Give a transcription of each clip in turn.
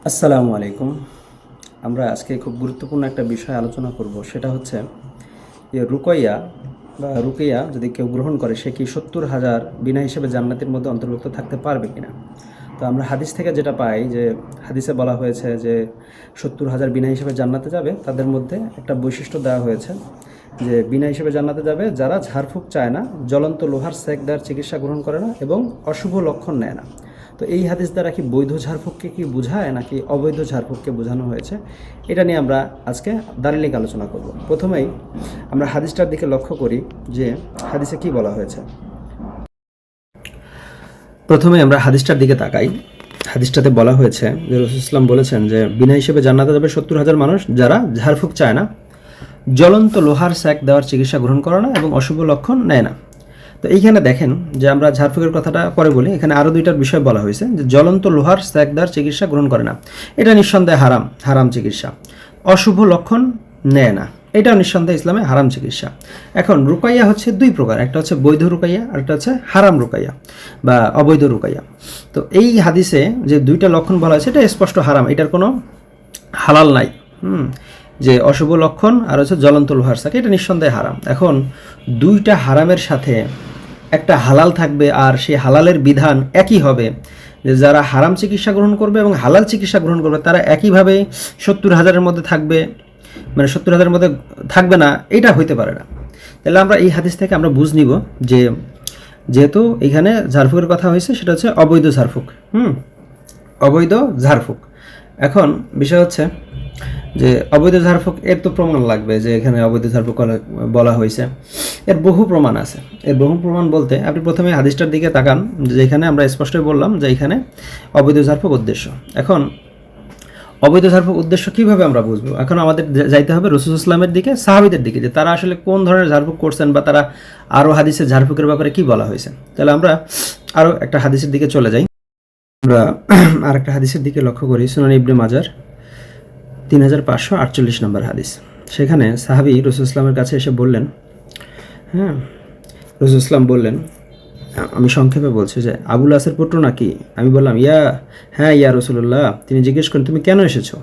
আসসালামু আলাইকুম। আমরা আজকে খুব গুরুত্বপূর্ণ একটা বিষয় আলোচনা করব, সেটা হচ্ছে যে রুকইয়া বা রুকিয়া যদি কেউ গ্রহণ করে সে কি ৭০,০০০ বিনা হিসেবে জান্নাতের মধ্যে অন্তর্ভুক্ত থাকতে পারবে কিনা। তো আমরা হাদিস থেকে যেটা পাই যে হাদিসে বলা হয়েছে যে ৭০,০০০ বিনা হিসেবে জান্নাতে যাবে, তাদের মধ্যে একটা বৈশিষ্ট্য দেওয়া হয়েছে যে বিনা হিসেবে জান্নাতে যাবে যারা ঝাড়ফুঁক চায় না, জ্বলন্ত লোহার সেক দেওয়ার চিকিৎসা গ্রহণ করে না এবং অশুভ লক্ষণ নেয় না। তো এই হাদিস দ্বারা কি বৈধ ঝাড়ফুঁককে কি বোঝায় নাকি অবৈধ ঝাড়ফুঁককে বোঝানো হয়েছে, এটা নিয়ে আমরা আজকে দালিলিক আলোচনা করব। প্রথমেই আমরা হাদিসটার দিকে লক্ষ্য করি যে হাদিসে কি বলা হয়েছে। প্রথমে আমরা হাদিসটার দিকে তাকাই। হাদিসটাতে বলা হয়েছে যে রাসূল ইসলাম বলেছেন যে বিনা হিসেবে জান্নাতে যাবে ৭০,০০০ মানুষ যারা ঝাড়ফুঁক চায় না, জ্বলন্ত লোহার স্যাক দেওয়ার চিকিৎসা গ্রহণ করে না এবং অশুভ লক্ষণ নেয় না। তো এইখানে দেখেন যে আমরা ঝাড়ফুঁকের কথাটা পরে বলি, এখানে আরও দুইটার বিষয় বলা হয়েছে যে জ্বলন্ত লোহার স্যাক দেওয়ার চিকিৎসা গ্রহণ করে না, এটা নিঃসন্দেহে হারাম চিকিৎসা। অশুভ লক্ষণ নেয় না, এটাও নিঃসন্দেহে ইসলামে হারাম চিকিৎসা। এখন রুকাইয়া হচ্ছে দুই প্রকার, একটা হচ্ছে বৈধ রুকাইয়া আর একটা হচ্ছে হারাম রুকাইয়া বা অবৈধ রুকাইয়া। তো এই হাদিসে যে দুইটা লক্ষণ বলা হয়েছে এটা স্পষ্ট হারাম, এটার কোনো হালাল নাই। যে অশুভ লক্ষণ আর হচ্ছে জ্বলন্ত লোহার সাক, এটা নিঃসন্দেহে হারাম। এখন দুইটা হারামের সাথে একটা হালাল থাকবে আর সেই হালালের বিধান একই হবে, যে যারা হারাম চিকিৎসা গ্রহণ করবে এবং হালাল চিকিৎসা গ্রহণ করবে তারা একইভাবে ৭০,০০০-এর মধ্যে থাকবে, মানে ৭০,০০০-এর মধ্যে থাকবে না, এটা হইতে পারে না। তাহলে আমরা এই হাদিস থেকে আমরা বুঝ নিব যে যেহেতু এখানে ঝাড়ফুঁকের কথা হয়েছে সেটা হচ্ছে অবৈধ ঝাড়ফুঁক। অবৈধ ঝাড়ফুঁক। এখন বিষয় হচ্ছে যে অবৈধ ঝাড়ফুঁক এর তো প্রমাণ লাগবে যে এখানে অবৈধ ঝাড়ফুঁক বলা হয়েছে, এর বহু প্রমাণ আছে। এর বহু প্রমাণ বলতে আপনি প্রথমে হাদিসটার দিকে তাকান, যেখানে আমরা স্পষ্টই বললাম যে এখানে অবৈধ ঝাড়ফুঁক উদ্দেশ্য। এখন অবৈধ ঝাড়ফুঁক উদ্দেশ্য কীভাবে আমরা বুঝবো? এখন আমাদের যাইতে হবে রাসূল ইসলামের দিকে, সাহাবীদের দিকে, যে তারা আসলে কোন ধরনের ঝাড়ফুঁক করছেন বা তারা আরও হাদিসে ঝাড়ফুঁকের ব্যাপারে কি বলা হয়েছে। তাহলে আমরা আরও একটা হাদিসের দিকে চলে যাই। আমরা আর একটা হাদিসের দিকে লক্ষ্য করি, সুনান ইবনে মাজার ৩৫৪৮ নম্বর হাদিস। সেখানে সাহাবী রাসূল ইসলামের কাছে এসে বললেন, রাসূল ইসলাম বললেন, আমি সংক্ষেপে বলছি যে আবুল আসের পুত্র নাকি? আমি বললাম ইয়া রাসূলুল্লাহ। তিনি জিজ্ঞেস করেন তুমি কেন এসেছো?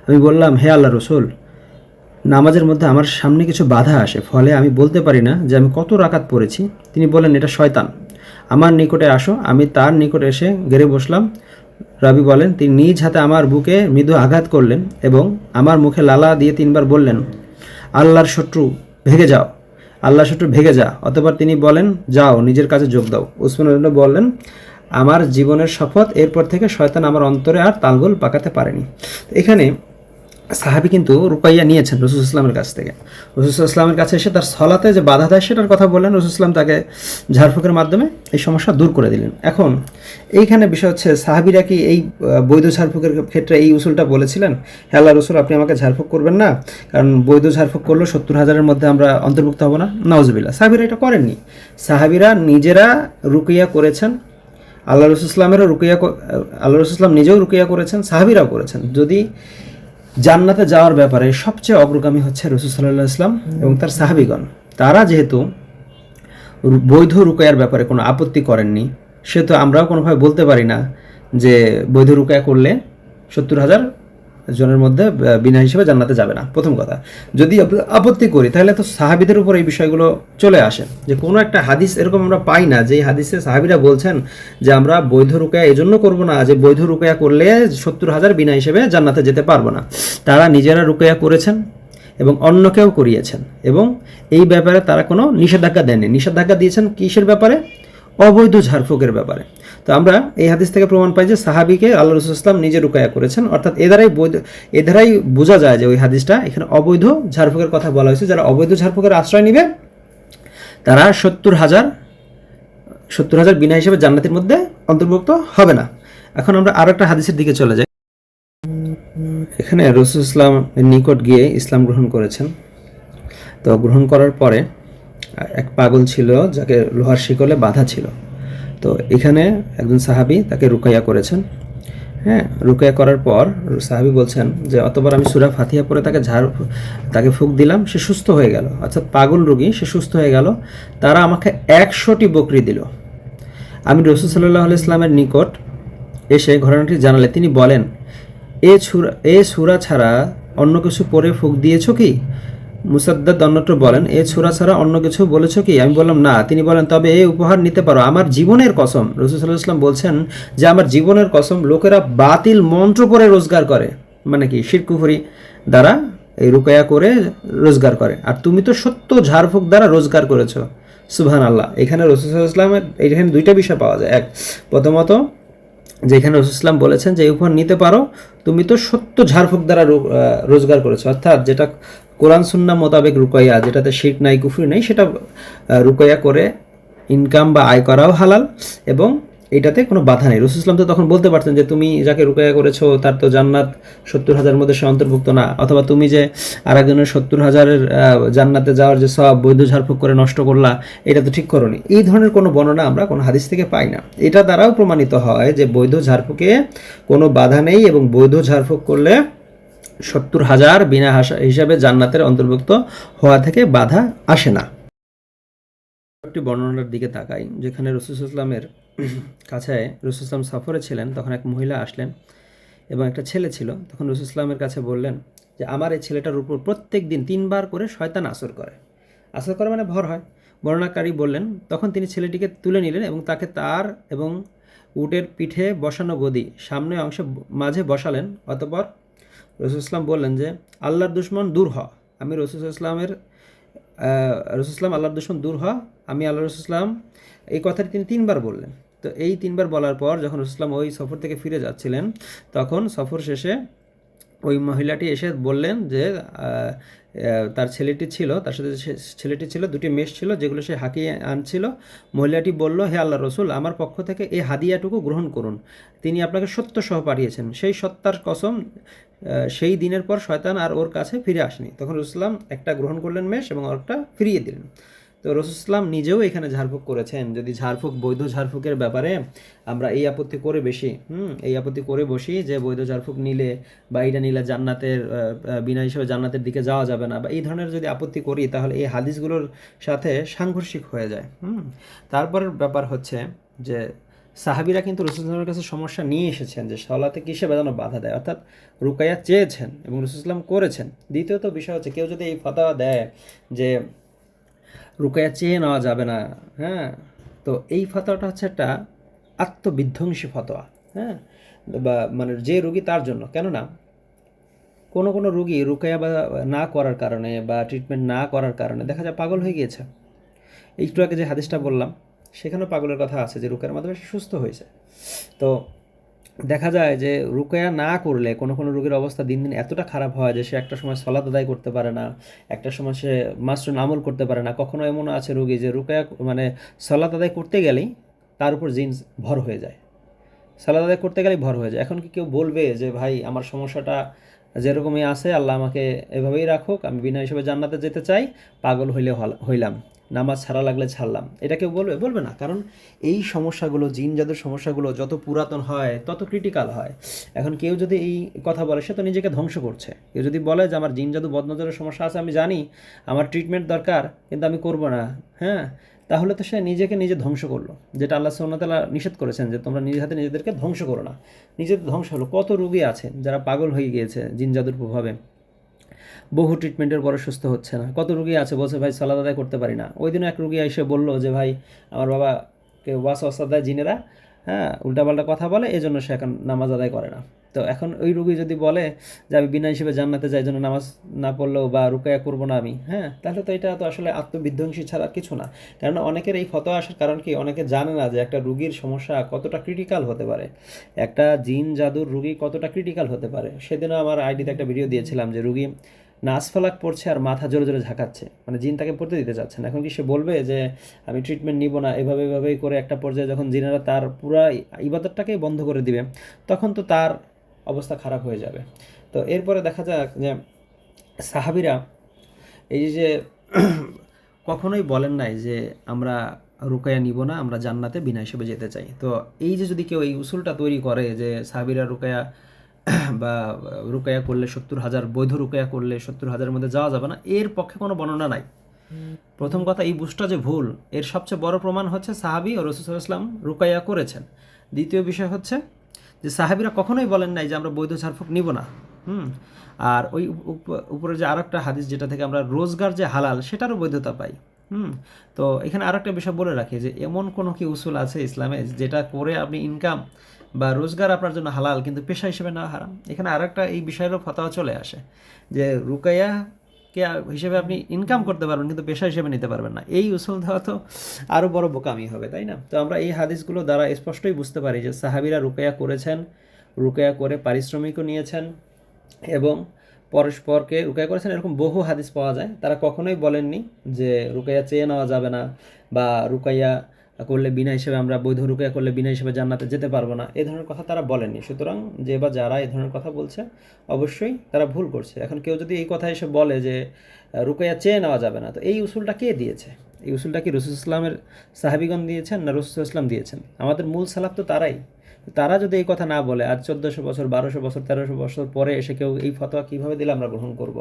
আমি বললাম হে আল্লাহ রসুল, নামাজের মধ্যে আমার সামনে কিছু বাধা আসে, ফলে আমি বলতে পারি না যে আমি কত রাকাত পড়েছি। তিনি বললেন এটা শয়তান, আমার নিকটে আসো। আমি তার নিকটে এসে গেড়ে বসলাম। রাবি বলেন তিনি নিজ হাতে আমার বুকে মৃদু আঘাত করলেন এবং আমার মুখে লালা দিয়ে ৩বার বললেন আল্লাহর শত্রু ভেগে যাও, আল্লাহর শত্রু ভেগে যা। অতঃপর তিনি বলেন যাও নিজের কাজে যোগ দাও। উসমান রাদিয়াল্লাহু বললেন আমার জীবনের শপথ, এরপর থেকে শয়তান আমার অন্তরে আর তালগোল পাকাতে পারেনি। এখানে সাহাবী কিন্তু রুকাইয়া নিয়েছেন রাসূল ইসলামের কাছ থেকে। রাসূল ইসলামের কাছে এসে তার সলাতে যে বাধা দেয় সেটার কথা বললেন, রাসূল ইসলাম তাকে ঝাড়ফুঁকের মাধ্যমে এই সমস্যা দূর করে দিলেন। এখন এইখানে বিষয় হচ্ছে সাহাবীরা কি এই বৈধ ঝাড়ফুঁকের ক্ষেত্রে এই উসুলটা বলেছিলেন, হে আল্লাহ রসুল আপনি আমাকে ঝাড়ফুঁক করবেন না, কারণ বৈধ ঝাড়ফুঁক করলেও ৭০,০০০-এর মধ্যে আমরা অন্তর্ভুক্ত হব না? নাউজুবিল্লাহ, সাহাবীরা এটা করেননি। সাহাবীরা নিজেরা রুকিয়া করেছেন, আল্লাহ রসুল ইসলামেরও রুকিয়া, আল্লাহ রসুল ইসলাম নিজেও রুকিয়া করেছেন, সাহাবীরাও করেছেন। যদি জান্নাতে যাওয়ার ব্যাপারে সবচেয়ে অগ্রগামী হচ্ছে রাসূল সাল্লাল্লাহু আলাইহি ওয়াসাল্লাম এবং তার সাহাবীগণ, তারা যেহেতু বৈধ রুকায়ার ব্যাপারে কোনো আপত্তি করেননি, সেহেতু আমরাও কোনোভাবে বলতে পারি না যে বৈধ রুকায়া করলে ৭০,০০০ জনের মধ্যে বিনা হিসেবে জান্নাতে যাবে না। প্রথম কথা, যদি আপত্তি করি তাহলে তো সাহাবীদের উপর এই বিষয়গুলো চলে আসে, যে কোনো একটা হাদিস এরকম আমরা পাই না যে হাদিসে সাহাবীরা বলছেন যে আমরা বৈধ রুকায়া এই জন্য করবো না যে বৈধ রুকায়া করলে ৭০,০০০ বিনা হিসেবে জান্নাতে যেতে পারবো না। তারা নিজেরা রুকায়া করেছেন এবং অন্যকেও করিয়েছেন এবং এই ব্যাপারে তারা কোনো নিষেধাজ্ঞা দেননি। নিষেধাজ্ঞা দিয়েছেন কিসের ব্যাপারে? অবৈধ ঝাড়ফুঁকের ব্যাপারে। তো আমরা এই হাদিস থেকে প্রমাণ পাই যে সাহাবীকে আল্লাহ রাসূল ইসলাম নিজে রুকায়া করেছেন, অর্থাৎ এ দ্বারাই বোঝা যায় যে ওই হাদিসটা এখানে অবৈধ ঝাড়ফুঁকের কথা বলা হয়েছে। যারা অবৈধ ঝাড়ফুঁকের আশ্রয় নিবে তারা ৭০,০০০ বিনা হিসেবে জান্নাতের মধ্যে অন্তর্ভুক্ত হবে না। এখন আমরা আরো একটা হাদিসের দিকে চলে যাই। এখানে রাসূল ইসলাম নিকট গিয়ে ইসলাম গ্রহণ করেছেন। তো গ্রহণ করার পরে এক পাগল ছিল যাকে লোহার শিকলে বাঁধা ছিল। তো এখানে একজন সাহাবী তাকে রুকাইয়া করেছেন। রুকাইয়া করার পর সাহাবী বলছেন যে অতঃপর আমি সূরা ফাতিহা পড়ে তাকে ফুঁক দিলাম, সে সুস্থ হয়ে গেল। অর্থাৎ পাগল রোগী, সে সুস্থ হয়ে গেল। তারা আমাকে ১০০টি বকরি দিল। আমি রাসূল সাল্লাল্লাহু আলাইহি ওয়াসাল্লামের নিকট এসে ঘটনাটি জানালে তিনি বলেন এ সূরা ছাড়া অন্য কিছু পড়ে ফুঁক দিয়েছো কি? মুসাদ্দাদ অন্যত্র বলেন, এ সূরা ছাড়া অন্য কিছু বলেছো কি? আমি বললাম না। তিনি বলেন, তবে এই উপহার নিতে পারো। আমার জীবনের কসম, রাসূল সাল্লাল্লাহু আলাইহি ওয়াসাল্লাম বলছেন যে আমার জীবনের কসম, লোকেরা বাতিল মন্ত্র পড়ে রোজগার করে, মানে কি শিরক কুফরি দ্বারা এই রুকায়া করে রোজগার করে, আর তুমি তো সত্য ঝাড়ফুঁক দ্বারা রোজগার করেছো। সুবহানাল্লাহ। এখানে রাসূল সাল্লাল্লাহু আলাইহি ওয়াসাল্লামের এখানে দুইটা বিষয় পাওয়া যায়। এক, প্রথমত যেখানে রাসূল সাল্লাল্লাহু আলাইহি ওয়াসাল্লাম বলেছেন যে এই উপহার নিতে পারো, তুমি তো সত্য ঝাড়ফুঁক দ্বারা রোজগার করেছো, অর্থাৎ যেটা কোরআন সুন্নাহ মোতাবেক রুকাইয়া, যেটাতে শিরক নাই কুফরি নাই, সেটা রুকাইয়া করে ইনকাম বা আয় করাও হালাল, এবং এটাতে কোনো বাধা নেই। রাসূল সাল্লাল্লাহু আলাইহি ওয়াসাল্লাম তো তখন বলতে পারতেন যে তুমি যাকে রুকাইয়া করেছো তার তো জান্নাত 70,000 মধ্যে সে অন্তর্ভুক্ত না, অথবা তুমি যে আরেকজনের 70,000-এর জান্নাতে যাওয়ার যে সওয়াব বৈধ ঝাড়ফুঁক করে নষ্ট করলা, এটা তো ঠিক করোনি। এই ধরনের কোনো বর্ণনা আমরা কোনো হাদিস থেকে পাই না। এটা দ্বারাও প্রমাণিত হয় যে বৈধ ঝাড়ফুঁকে কোনো বাধা নেই, এবং বৈধ ঝাড়ফুঁক করলে 70,000 বিনা হিসাবে জান্নাতের অন্তর্ভুক্ত হওয়া থেকে বাধা আসে না। একটি বর্ণনার দিকে তাকাই, যেখানে রাসূল সাল্লাল্লাহু আলাইহি ওয়াসাল্লামের কাছে রাসূল সাল্লাল্লাহু আলাইহি ওয়াসাল্লাম সফরে ছিলেন, তখন এক মহিলা আসলেন এবং একটা ছেলে ছিল। তখন রাসূল সাল্লাল্লাহু আলাইহি ওয়াসাল্লামের কাছে বললেন যে আমার এই ছেলেটার উপর প্রত্যেক দিন 3 বার করে শয়তান আসর করে। আসর করে মানে ভর হয়। বর্ণনাকারী বললেন, তখন তিনি ছেলেটিকে তুলে নিলেন এবং তাকে তার এবং উটের পিঠে বসানো গদি সামনের অংশে মাঝে বসালেন। অতঃপর রাসূল সাল্লাল্লাহু আলাইহি ওয়াসাল্লাম বললেন যে আল্লাহর দুশমন দূর হ। আমি রাসূল সাল্লাল্লাহু আলাইহি ওয়াসাল্লামের আল্লাহর দুশমন দূর হ, আমি আল্লাহ রাসূল সাল্লাল্লাহু আলাইহি ওয়াসাল্লাম, এই কথাটি তিনি 3 বার বললেন। তো এই 3 বার বলার পর যখন রাসূল সাল্লাল্লাহু আলাইহি ওয়াসাল্লাম ওই সফর থেকে ফিরে যাচ্ছিলেন, তখন সফর শেষে ওই মহিলাটি এসে বললেন যে তার ছেলেটি ছিল, তার সাথে ছেলেটি ছিল, দুটি মেষ ছিল যেগুলো সে হাঁকিয়ে আনছিল। মহিলাটি বলল, হে আল্লাহ রসুল, আমার পক্ষ থেকে এই হাদিয়াটুকু গ্রহণ করুন, তিনি আপনাকে সত্য সহ পাঠিয়েছেন। সেই সত্তার কসম, সেই দিনের পর শয়তান আর ওর কাছে ফিরে আসেনি। তখন রসুলাম একটা গ্রহণ করলেন মেষ এবং একটা ফিরিয়ে দিলেন। তো রসুলাম নিজেও এখানে ঝাড়ফুঁক করেছেন। যদি ঝাড়ফুঁক, বৈধ ঝাড়ফুঁকের ব্যাপারে আমরা এই আপত্তি করে এই আপত্তি করে বসি যে বৈধ ঝাড়ফুঁক নিলে বা এইটা নিলে জান্নাতের বিনা হিসেবে জান্নাতের দিকে যাওয়া যাবে না, বা এই ধরনের যদি আপত্তি করি, তাহলে এই হাদিসগুলোর সাথে সাংঘর্ষিক হয়ে যায়। তারপরের ব্যাপার হচ্ছে যে সাহাবিরা কিন্তু রাসূলুল্লাহর কাছে সমস্যা নিয়ে এসেছেন যে সালাতে কিসে যেন বাধা দেয়, অর্থাৎ রুকাইয়া চেয়েছেন এবং রাসূলুল্লাহ করেছেন। দ্বিতীয়ত বিষয় হচ্ছে, কেউ যদি এই ফতোয়া দেয় যে রুকাইয়া চেয়ে নেওয়া যাবে না, হ্যাঁ, তো এই ফতোয়াটা হচ্ছে একটা আত্মবিধ্বংসী ফতোয়া, হ্যাঁ, বা মানে যে রোগী তার জন্য। কেননা কোনো রোগী রুকাইয়া বা না করার কারণে বা ট্রিটমেন্ট না করার কারণে দেখা যায় পাগল হয়ে গিয়েছে। একটু আগে যে হাদিসটা বললাম, সেখানেও পাগলের কথা আছে যে রুকাইয়ার মাধ্যমে সে সুস্থ হয়েছে। তো দেখা যায় যে রুকায়া না করলে কোনো রোগীর অবস্থা দিন দিন এতটা খারাপ হয় যে সে একটা সময় সালাত আদায় করতে পারে না, একটা সময় সে মাসরুন আমল করতে পারে না। কখনো এমন আছে রোগী যে রুকায়া মানে সালাত আদায় করতে গেলেই তার উপর জিন ভর হয়ে যায়, সালাত আদায় করতে গেলেই ভর হয়ে যায়। এখন কি কেউ বলবে যে ভাই আমার সমস্যাটা যেরকমই আছে আল্লাহ আমাকে এভাবেই রাখুক, আমি বিনা হিসেবে জান্নাতে যেতে চাই, পাগল হইলাম, নামাজ ছাড়া লাগলে ছাড়লাম, এটা কেউ বলবে না। কারণ এই সমস্যাগুলো, জিন জাদুর সমস্যাগুলো যত পুরাতন হয় তত ক্রিটিক্যাল হয়। এখন কেউ যদি এই কথা বলে, সে তো নিজেকে ধ্বংস করছে। কেউ যদি বলে যে আমার জিন জাদু বদনজরের সমস্যা আছে, আমি জানি আমার ট্রিটমেন্ট দরকার কিন্তু আমি করব না, হ্যাঁ, তাহলে তো সে নিজেকে নিজে ধ্বংস করলো, যেটা আল্লাহ সুবহানাহু ওয়া তাআলা নিষেধ করেছেন যে তোমরা নিজের হাতে নিজেদেরকে ধ্বংস করো না। নিজেদের ধ্বংস হলো। কত রোগী আছে যারা পাগল হয়ে গিয়েছে জিন জাদুর প্রভাবে, বহু ট্রিটমেন্টের পরে সুস্থ হচ্ছে না। কত রোগী আছে বলছে ভাই সালাত আদায় করতে পারি না। ওই দিনও এক রোগী এসে বলল যে ভাই আমার বাবাকে ওয়াসওয়াসা দেয় জিনেরা, হ্যাঁ, উল্টাপাল্টা কথা বলে, এই জন্য সে এখন নামাজ আদায় করে না। তো এখন ওই রোগী যদি বলে যে আমি বিনা হিসেবে জান্নাতে যাই, জন্য নামাজ না পড়লেও বা রুকায়া করবো না আমি, হ্যাঁ, তাহলে তো এটা তো আসলে আত্মবিধ্বংসী ছাড়া কিছু না। কারণ অনেকের এই ফতোয়া আসার কারণ কি, অনেকে জানে না যে একটা রুগীর সমস্যা কতটা ক্রিটিক্যাল হতে পারে, একটা জিন জাদুর রুগী কতটা ক্রিটিক্যাল হতে পারে। সেদিনও আমার আইডিতে একটা ভিডিও দিয়েছিলাম যে রুগী নাচ ফালাক পড়ছে আর মাথা জোরে জোরে ঝাঁকাচ্ছে, মানে জিন তাকে পড়তে দিতে চাচ্ছে না। এখন কি সে বলবে যে আমি ট্রিটমেন্ট নিব না, এভাবেই করে একটা পর্যায়ে যখন জিনেরা তার পুরা ইবাদতটাকেই বন্ধ করে দিবে, তখন তো তার অবস্থা খারাপ হয়ে যাবে। তো এরপরে দেখা যাক যে সাহাবিরা এই যে কখনোই বলেন নাই যে আমরা রুকায়া নিব না, আমরা জান্নাতে বিনা হিসেবে যেতে চাই। তো এই যে যদি কেউ এই উসুলটা তৈরি করে যে সাহাবিরা রুকায়া বা রুকায়া করলে 70,000, বৈধ রুকায়া করলে 70,000-এর মধ্যে যাওয়া যাবে না, এর পক্ষে কোনো বর্ণনা নাই। প্রথম কথা, এই বুঝটা যে ভুল, এর সবচেয়ে বড় প্রমাণ হচ্ছে সাহাবী ও রাসূল সাল্লাল্লাহু আলাইহি ওয়াসাল্লাম রুকায়া করেছেন। দ্বিতীয় বিষয় হচ্ছে যে সাহাবীরা কখনোই বলেন নাই যে আমরা বৈধ ঝাড়ফুঁক নিব না। হুম। আর ওই উপরে যে আরেকটা হাদিস যেটা থেকে আমরা রোজগার যে হালাল সেটারও বৈধতা পাই। হুম। তো এখানে আরেকটা বিষয় বলে রাখি যে এমন কোনো কি উসুল আছে ইসলামে যেটা করে আপনি ইনকাম বা রোজগার আপনার জন্য হালাল কিন্তু পেশা হিসেবে না হারাম। এখানে আরেকটা এই বিষয়েরও ফতোয়া চলে আসে যে রুকাইয়া কে হিসেবে আপনি ইনকাম করতে পারবেন কিন্তু পেশা হিসেবে নিতে পারবেন না। এই উসুল দেওয়া তো আরও বড় বোকামি হবে, তাই না? তো আমরা এই হাদিসগুলো দ্বারা স্পষ্টই বুঝতে পারি যে সাহাবীরা রুকাইয়া করেছেন, রুকাইয়া করে পারিশ্রমিকও নিয়েছেন এবং পরস্পরকে রুকাইয়া করেছেন, এরকম বহু হাদিস পাওয়া যায়। তারা কখনোই বলেননি যে রুকাইয়া চেয়ে নেওয়া যাবে না বা রুকাইয়া করলে বিনা হিসেবে আমরা বৈধ রুকাইয়া করলে বিনা হিসেবে জান্নাতে যেতে পারবো না, এই ধরনের কথা তারা বলেননি। সুতরাং যে বা যারা এই ধরনের কথা বলছে অবশ্যই তারা ভুল করছে। এখন কেউ যদি এই কথা এসে বলে যে রুকাইয়া চেয়ে নেওয়া যাবে না, তো এই উসুলটা কে দিয়েছে? এই উসুলটা কি রসুল ইসলামের সাহাবিগণ দিয়েছেন না রসুল ইসলাম দিয়েছেন? আমাদের মূল সালাফ তো তারাই। তারা যদি এই কথা না বলে আর 1400 বছর 1200 বছর 1300 বছর পরে এসে কেউ এই ফতোয়া কীভাবে দিলে আমরা গ্রহণ করব?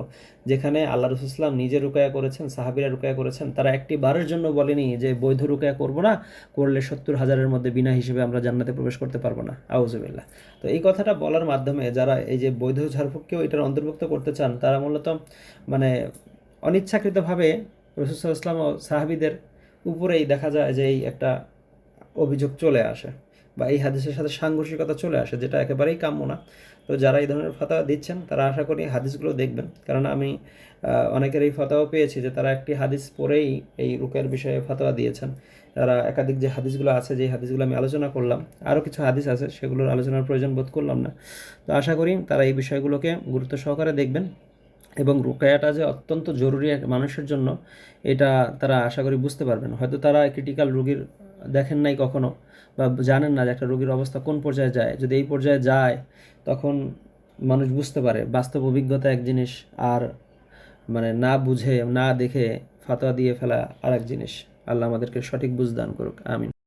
যেখানে আল্লাহ রসুল ইসলাম নিজে রুকায়া করেছেন, সাহাবিরা রুকায়া করেছেন, তারা একটি বারের জন্য বলেনি যে বৈধ রুকায়া করব না, করলে 70,000-এর মধ্যে বিনা হিসেবে আমরা জান্নাতে প্রবেশ করতে পারবো না, আউযুবিল্লাহ। তো এই কথাটা বলার মাধ্যমে যারা এই যে বৈধ ঝাড়ফুঁককেও এটার অন্তর্ভুক্ত করতে চান, তারা মূলত মানে অনিচ্ছাকৃতভাবে রসুল সাল্লাল্লাহু আলাইহি ওয়াসাল্লাম ও সাহাবিদের উপরেই দেখা যায় যে এই একটা অভিযোগ চলে আসে বা এই হাদিসের সাথে সাংঘর্ষিকতা চলে আসে, যেটা একেবারেই কাম্য না। তো যারা এই ধরনের ফতোয়া দিচ্ছেন তারা আশা করি হাদিসগুলো দেখবেন, কারণ আমি অনেকের এই ফতোয়া পেয়েছি যে তারা একটি হাদিস পড়েই এই রুকের বিষয়ে ফতোয়া দিয়েছেন। তারা একাধিক যে হাদিসগুলো আছে, যে হাদিসগুলো আমি আলোচনা করলাম, আরও কিছু হাদিস আছে সেগুলোর আলোচনার প্রয়োজন বোধ করলাম না। তো আশা করি তারা এই বিষয়গুলোকে গুরুত্ব সহকারে দেখবেন এবং রুকায়াটা যে অত্যন্ত জরুরি এক মানুষের জন্য, এটা তারা আশা করি বুঝতে পারবেন। হয়তো তারা ক্রিটিক্যাল রোগীর দেখেন নাই কখনো বা জানেন না যে একটা রোগীর অবস্থা কোন পর্যায়ে যায়। যদি এই পর্যায়ে যায় তখন মানুষ বুঝতে পারে বাস্তব অভিজ্ঞতা এক জিনিস, আর মানে না বুঝে না দেখে ফাতোয়া দিয়ে ফেলা আর এক জিনিস। আল্লাহ আমাদেরকে সঠিক বুঝ দান করুক, আমিন।